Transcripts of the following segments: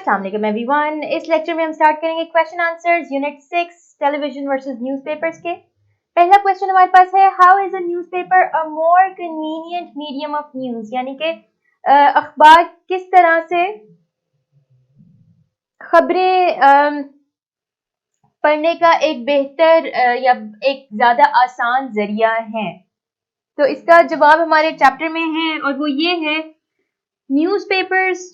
अस्सलाम वालेकुम एवरीवन। इस लेक्चर में हम स्टार्ट करेंगे question answers unit 6 television versus newspapers के। पहला क्वेश्चन हमारे पास है, how is a newspaper a more convenient medium of news, यानी कि अखबार किस तरह से खबरें पढ़ने का एक बेहतर या एक ज्यादा आसान जरिया है। तो इसका जवाब हमारे चैप्टर में है और वो ये है, newspapers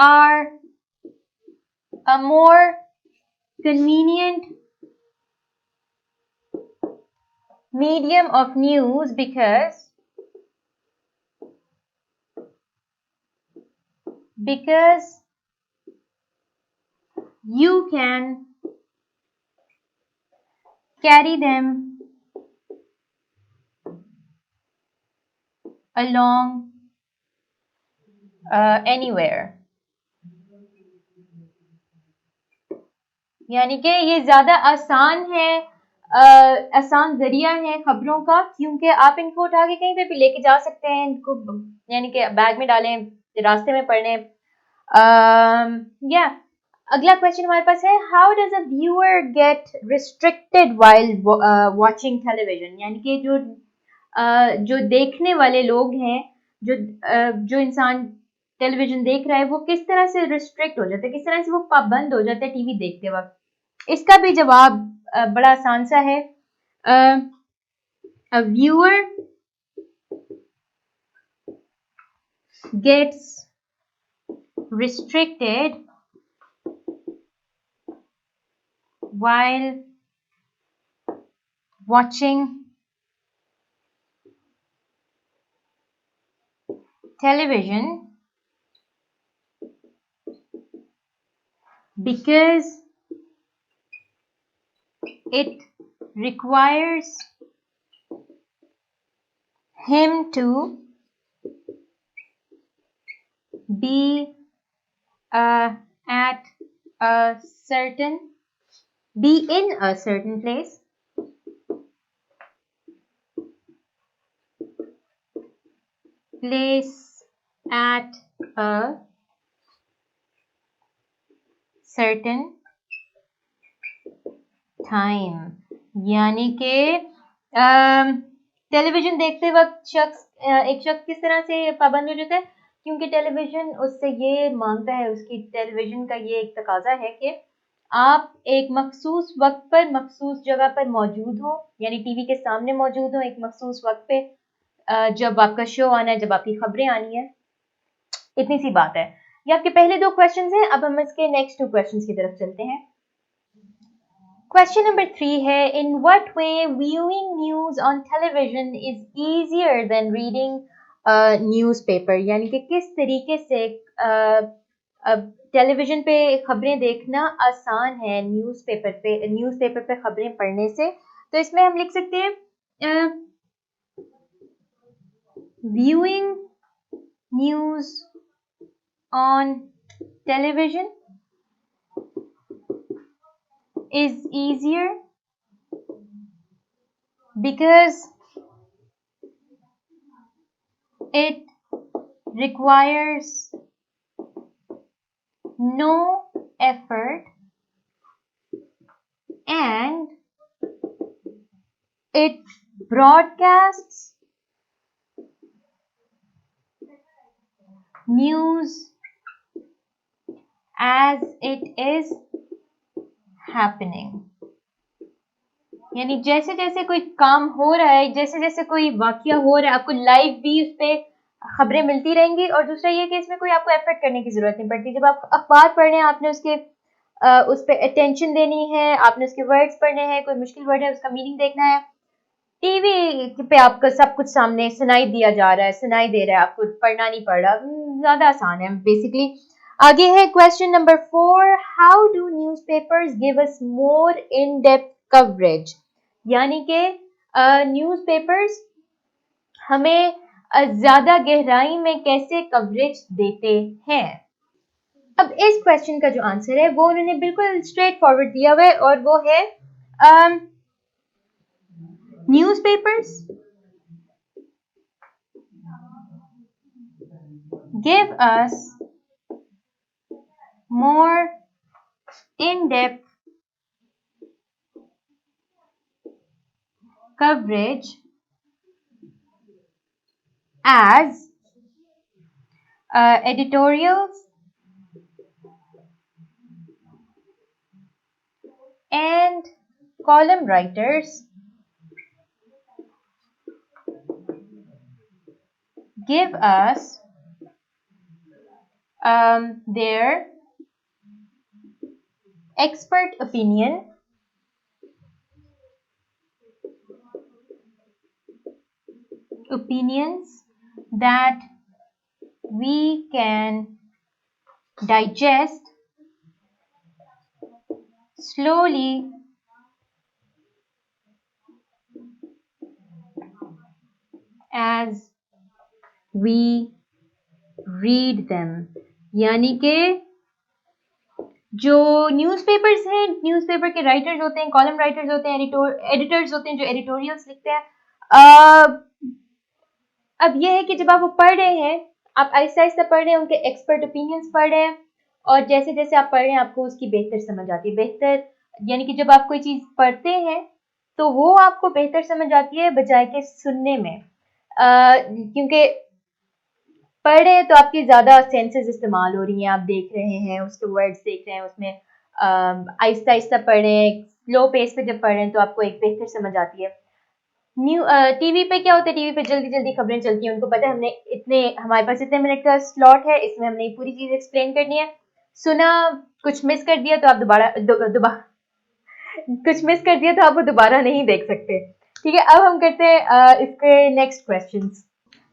are a more convenient medium of news because you can carry them along anywhere, यानी कि ये ज्यादा आसान है, आसान जरिया है खबरों का, क्योंकि आप इनको उठा के कहीं पे भी लेके जा सकते हैं, इनको यानी कि बैग में डालें, रास्ते में पढ़ लें। या अगला क्वेश्चन हमारे पास है, how does a viewer get restricted while watching television, यानी कि जो देखने वाले लोग हैं, जो इंसान टेलीविजन देख रहा है, वो किस तरह से रिस्ट्रिक्ट हो जाता है, किस तरह से वो पाबंद हो जाता है टीवी देखते वक्त। इसका भी जवाब बड़ा आसान सा है, a viewer gets restricted while watching television because it requires him to be in a certain place at a certain time, यानी कि टेलीविजन देखते वक्त एक शख्स किस तरह से पाबंद हो जाता है, क्योंकि टेलीविजन उससे ये मांगता है, उसकी टेलीविजन का ये एक तकाजा है कि आप एक मखसूस वक्त पर मखसूस जगह पर मौजूद हो, यानी टीवी के सामने मौजूद हो एक मखसूस वक्त पे, जब आपका शो आना है, जब आपकी खबरें आनी है। इतनी सी बात है। ये आपके पहले दो क्वेश्चंस हैं। अब हम इसके नेक्स्ट टू क्वेश्चंस की तरफ चलते हैं। क्वेश्चन नंबर 3 है, in what way viewing news on television is easier than reading newspaper, यानी कि किस तरीके से टेलीविजन पे खबरें देखना आसान है न्यूज़पेपर पे खबरें पढ़ने से। तो इसमें हम लिख सकते हैं, viewing news on television is easier because it requires no effort and it broadcasts news as it is happening, यानी जैसे जैसे कोई काम हो रहा है, जैसे जैसे कोई वाकया हो रहा है, आपको लाइव भी उस पर खबरें मिलती रहेंगी। और दूसरा ये कि इसमें कोई आपको एफर्ट करने की जरूरत नहीं पड़ती। जब आप अखबार पढ़ रहे हैं, आपने उस पर अटेंशन देनी है, आपने उसके वर्ड्स पढ़ने हैं, कोई मुश्किल वर्ड है उसका मीनिंग देखना है। टीवी पे आपको सब कुछ सामने सुनाई दिया जा रहा है, सुनाई दे रहा है, आपको पढ़ना नहीं पड़ रहा, ज्यादा आसान है बेसिकली। आगे है question number 4, how do newspapers give us more in depth coverage, यानी कि न्यूज़पेपर्स हमें ज्यादा गहराई में कैसे कवरेज देते हैं। अब इस क्वेश्चन का जो आंसर है वो उन्होंने बिल्कुल स्ट्रेट फॉरवर्ड दिया हुआ है और वो है, newspapers give us more in-depth coverage as editorials and column writers give us their expert opinions that we can digest slowly as we read them. यानी कि जो न्यूज़पेपर्स हैं, न्यूज़पेपर के राइटर्स होते हैं, कॉलम राइटर्स होते हैं, एडिटर्स होते हैं जो एडिटोरियल्स लिखते हैं। अब ये है कि जब आप वो पढ़ रहे हैं, आप आहिस्ता आहिस्ता पढ़ रहे हैं, उनके एक्सपर्ट ओपिनियंस पढ़ रहे हैं, और जैसे जैसे आप पढ़ रहे हैं आपको उसकी बेहतर समझ आती है। बेहतर यानी कि जब आप कोई चीज़ पढ़ते हैं तो वो आपको बेहतर समझ आती है बजाय के सुनने में, क्योंकि पढ़ रहे हैं तो आपकी ज़्यादा सेंसेस इस्तेमाल हो रही हैं, आप देख रहे हैं, उसके वर्ड्स देख रहे हैं, उसमें आहिस्ता आहिस्ता पढ़ रहे हैं, स्लो पेस पे जब पढ़ रहे हैं तो आपको एक बेहतर समझ आती है। टीवी पे क्या होता है, टीवी पे जल्दी जल्दी खबरें चलती हैं, उनको पता है हमारे पास इतने मिनट का स्लॉट है, इसमें हमने पूरी चीज़ एक्सप्लेन करनी है। सुना, कुछ मिस कर दिया तो आप कुछ मिस कर दिया तो आप वो दोबारा नहीं देख सकते। ठीक है, अब हम करते हैं इसके नेक्स्ट क्वेश्चंस।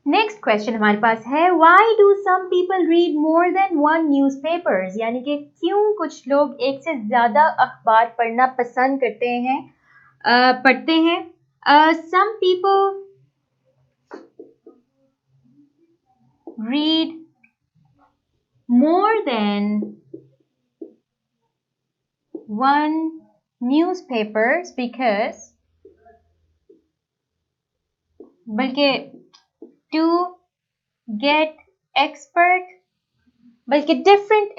नेक्स्ट क्वेश्चन हमारे पास है, why do some people read more than one newspapers, यानी कि क्यों कुछ लोग एक से ज्यादा अखबार पढ़ना पसंद करते हैं, पढ़ते हैं। Some people read more than one newspapers because बल्कि to get different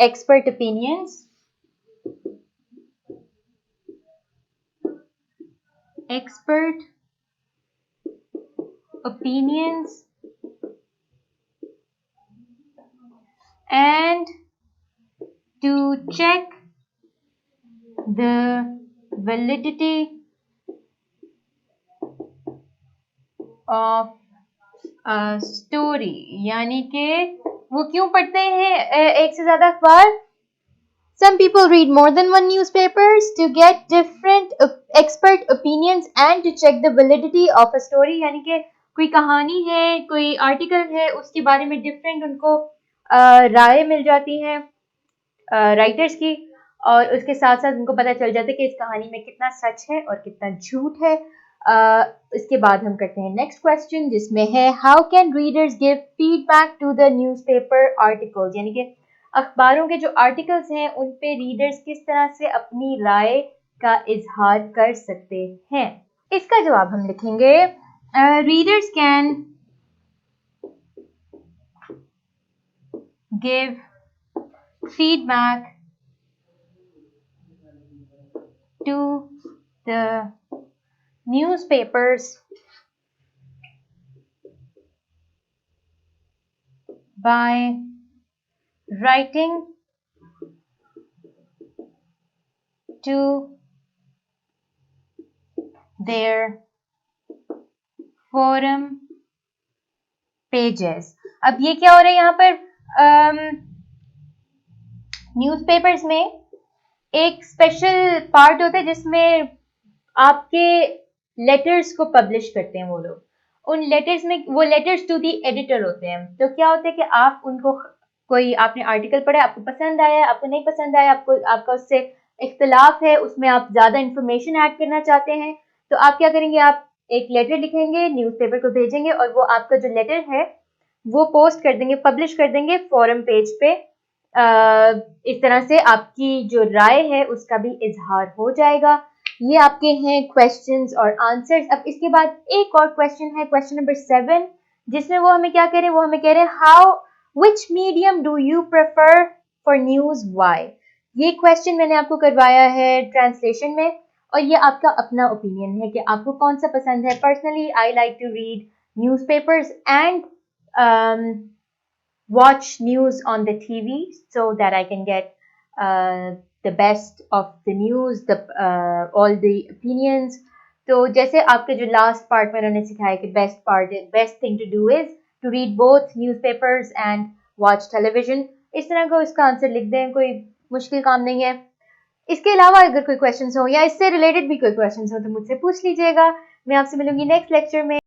expert opinions and to check the validity of a story, यानी कि वो क्यों पढ़ते हैं एक से ज्यादा अखबार। Some people read more than one newspapers to get different expert opinions and to check the validity of a story, यानी कि कोई कहानी है, कोई आर्टिकल है, उसके बारे में डिफरेंट उनको राय मिल जाती है राइटर्स की, और उसके साथ साथ उनको पता चल जाता है कि इस कहानी में कितना सच है और कितना झूठ है। इसके बाद हम करते हैं नेक्स्ट क्वेश्चन, जिसमें है how can readers give feedback to the newspaper articles, यानी कि अखबारों के जो आर्टिकल्स हैं उन पे रीडर्स किस तरह से अपनी राय का इजहार कर सकते हैं। इसका जवाब हम लिखेंगे, readers can give feedback to the newspapers by writing to their forum pages। अब ये क्या हो रहा है यहाँ पर, न्यूज़पेपर्स में एक स्पेशल पार्ट होता है जिसमें आपके लेटर्स को पब्लिश करते हैं वो लोग। उन लेटर्स में वो लेटर्स टू दी एडिटर होते हैं। तो क्या होता है कि आप उनको, कोई आपने आर्टिकल पढ़ा, आपको पसंद आया, आपको नहीं पसंद आया, आपका उससे इख्तलाफ है, उसमें आप ज़्यादा इंफॉर्मेशन ऐड करना चाहते हैं, तो आप क्या करेंगे, आप एक लेटर लिखेंगे, न्यूज़पेपर को भेजेंगे, और वो आपका जो लेटर है वो पोस्ट कर देंगे, पब्लिश कर देंगे फोरम पेज पे। इस तरह से आपकी जो राय है उसका भी इजहार हो जाएगा। ये आपके हैं क्वेश्चंस और आंसर्स। अब इसके बाद एक और क्वेश्चन है, क्वेश्चन नंबर 7, जिसमें वो हमें क्या कह रहे हैं, वो हमें कह रहे हैं which medium do you prefer for news why? ये क्वेश्चन मैंने आपको करवाया है ट्रांसलेशन में, और ये आपका अपना ओपिनियन है कि आपको कौन सा पसंद है. Personally I like to read newspapers and watch news on the TV so that I can get the best of the news, the all the opinions. तो जैसे आपके जो लास्ट पार्ट में उन्होंने सिखाया कि best thing to do is to read both newspapers and watch television. इस तरह का उसका आंसर लिख दें, कोई मुश्किल काम नहीं है. इसके अलावा अगर कोई क्वेश्चन हो या इससे रिलेटेड भी कोई क्वेश्चन हो तो मुझसे पूछ लीजिएगा. मैं आपसे मिलूंगी नेक्स्ट लेक्चर में.